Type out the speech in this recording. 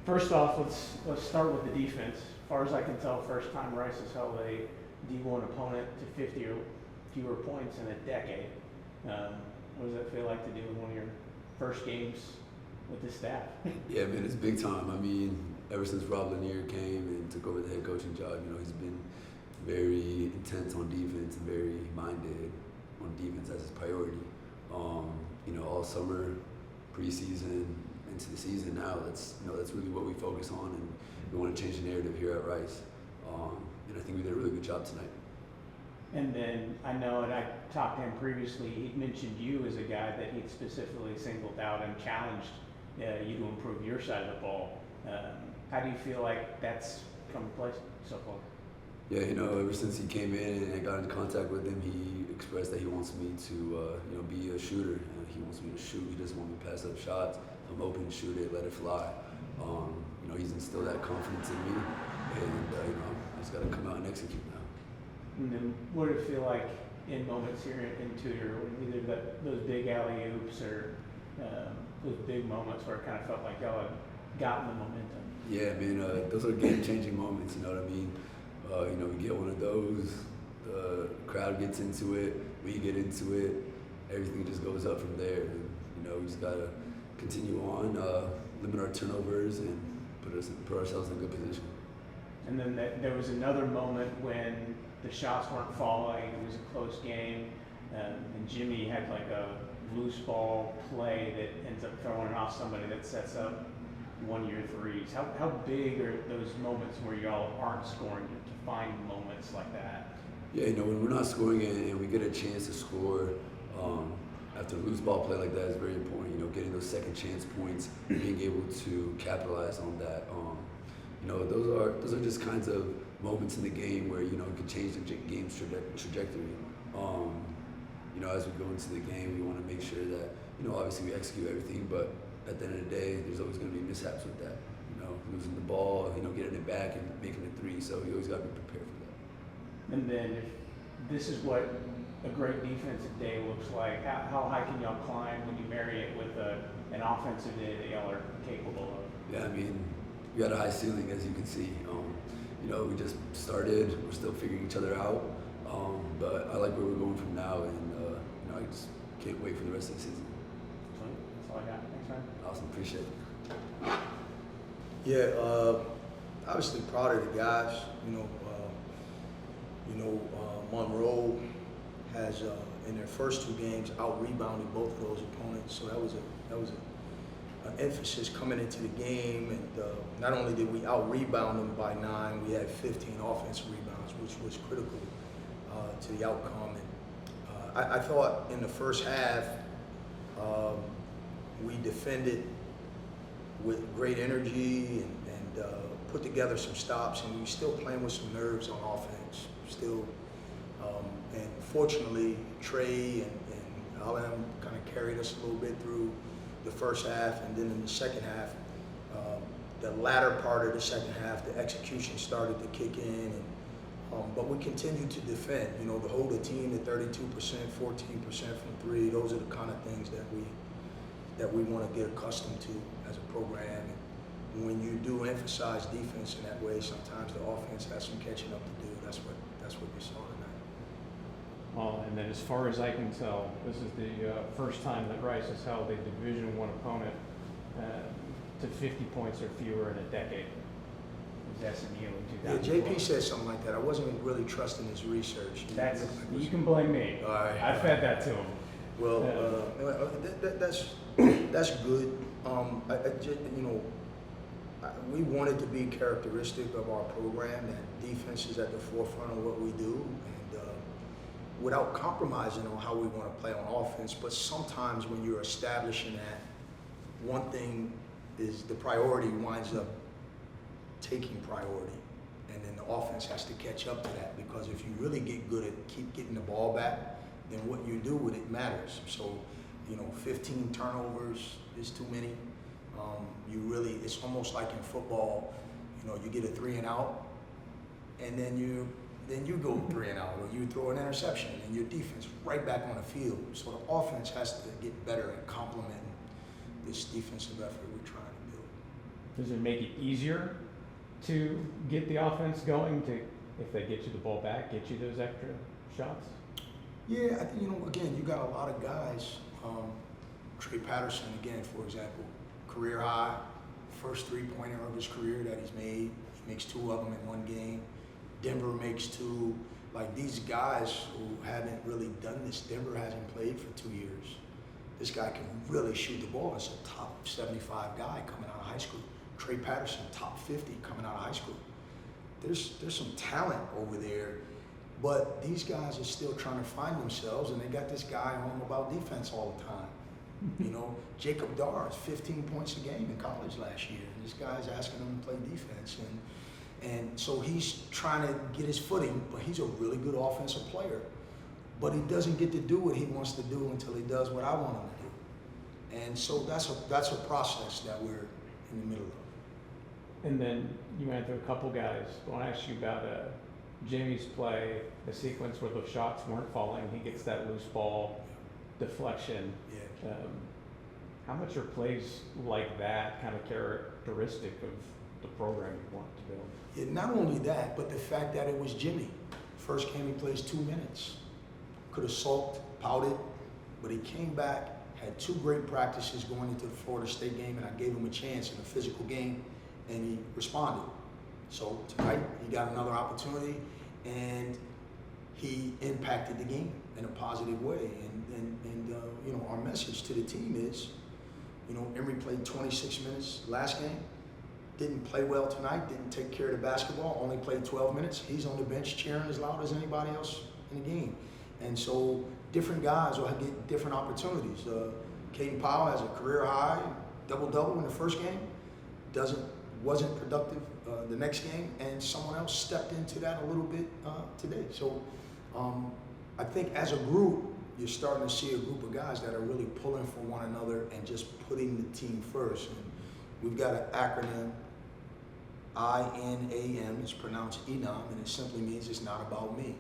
First off, let's start with the defense. As far as I can tell, first time Rice has held a D1 opponent to 50 or fewer points in a decade. What does it feel like to do in one of your first games with the staff? Yeah, man, it's big time. I mean, ever since Rob Lanier came and took over the head coaching job, he's been very intense on defense and very minded on defense as his priority. All summer, preseason, into the season now, that's really what we focus on, and we want to change the narrative here at Rice. And I think we did a really good job tonight. And then I know, and I talked to him previously, he mentioned you as a guy that he'd specifically singled out and challenged you to improve your side of the ball. How do you feel like that's come to place so far? Yeah, ever since he came in and I got in contact with him, he expressed that he wants me to, be a shooter. He wants me to shoot. He doesn't want me to pass up shots. I'm open to shoot it, let it fly. He's instilled that confidence in me, and I just got to come out and execute now. And then what did it feel like in moments here in Tudor, either those big alley-oops or those big moments where it kind of felt like y'all had gotten the momentum? Yeah, man, those are game-changing moments, you know what I mean? We get one of those, the crowd gets into it, we get into it, everything just goes up from there. And, we just got to continue on, limit our turnovers, and put ourselves in a good position. And then there was another moment when the shots weren't falling, it was a close game, and Jimmy had like a loose ball play that ends up throwing it off somebody that sets up one-year threes. How big are those moments where y'all aren't scoring to find moments like that? Yeah, when we're not scoring and we get a chance to score after a loose ball play like that is very important. Getting those second chance points, being able to capitalize on that. Those are just kinds of moments in the game where it can change the game's trajectory. As we go into the game, we want to make sure that obviously we execute everything, but at the end of the day, there's always going to be mishaps with that. Losing the ball, getting it back and making it three. So you always got to be prepared for that. And then if this is what a great defensive day looks like, how high can y'all climb when you marry it with an offensive day that y'all are capable of? Yeah, we got a high ceiling, as you can see. We just started. We're still figuring each other out. But I like where we're going from now, and I just can't wait for the rest of the season. That's all I got. Thanks, man. Awesome, appreciate it. Yeah, obviously proud of the guys. Monroe has in their first two games out-rebounded both of those opponents, so that was an emphasis coming into the game. And not only did we out-rebound them by 9, we had 15 offensive rebounds, which was critical to the outcome. And I thought in the first half we defended with great energy and put together some stops, and we were still playing with some nerves on offense. And fortunately, Trey and Alan kind of carried us a little bit through the first half, and then in the second half, the latter part of the second half, the execution started to kick in. But we continued to defend, to hold the team to 32%, 14% from three. Those are the kind of things that we want to get accustomed to as a program. And when you do emphasize defense in that way, sometimes the offense has some catching up to do. That's what we saw tonight. Well, and then as far as I can tell, this is the first time that Rice has held a Division I opponent to 50 points or fewer in a decade. It was SMU in 2012. Yeah, JP said something like that. I wasn't really trusting his research. You can blame me. All right. I fed that to him. Well, that's good. We wanted to be characteristic of our program, that defense is at the forefront of what we do, and without compromising on how we want to play on offense. But sometimes when you're establishing that, one thing is the priority winds up taking priority, and then the offense has to catch up to that, because if you really get good at keep getting the ball back, then what you do with it matters. So, 15 turnovers is too many. It's almost like in football, you get a 3 and out, and then you go 3 and out, or you throw an interception, and your defense right back on the field. So the offense has to get better at complementing this defensive effort we're trying to build. Does it make it easier to get the offense going, to, if they get you the ball back, get you those extra shots? Yeah, I think, again, you got a lot of guys. Trey Patterson, again, for example, career high, first three-pointer of his career that he's made. He makes 2 of them in one game. Denver makes 2. Like, these guys who haven't really done this, Denver hasn't played for 2 years. This guy can really shoot the ball. It's a top 75 guy coming out of high school. Trey Patterson, top 50 coming out of high school. There's some talent over there, but these guys are still trying to find themselves, and they got this guy on them about defense all the time. Jacob Darr is 15 points a game in college last year, and this guy's asking him to play defense, and so he's trying to get his footing, but he's a really good offensive player. But he doesn't get to do what he wants to do until he does what I want him to do. And so that's a process that we're in the middle of. And then you went through a couple guys. I want to ask you about Jimmy's play, a sequence where the shots weren't falling. He gets that loose ball deflection. Yeah. How much are plays like that kind of characteristic of the program you want to build? Yeah, not only that, but the fact that it was Jimmy. First game he plays 2 minutes. Could have sulked, pouted, but he came back, had 2 great practices going into the Florida State game, and I gave him a chance in a physical game, and he responded. So tonight he got another opportunity, and he impacted the game in a positive way. And our message to the team is, Emory played 26 minutes last game, didn't play well tonight, didn't take care of the basketball, only played 12 minutes. He's on the bench cheering as loud as anybody else in the game. And so different guys will get different opportunities. Caden Powell has a career high double-double in the first game, wasn't productive the next game, and someone else stepped into that a little bit today. So I think as a group, you're starting to see a group of guys that are really pulling for one another and just putting the team first. And we've got an acronym, INAM, it's pronounced ENAM, and it simply means it's not about me.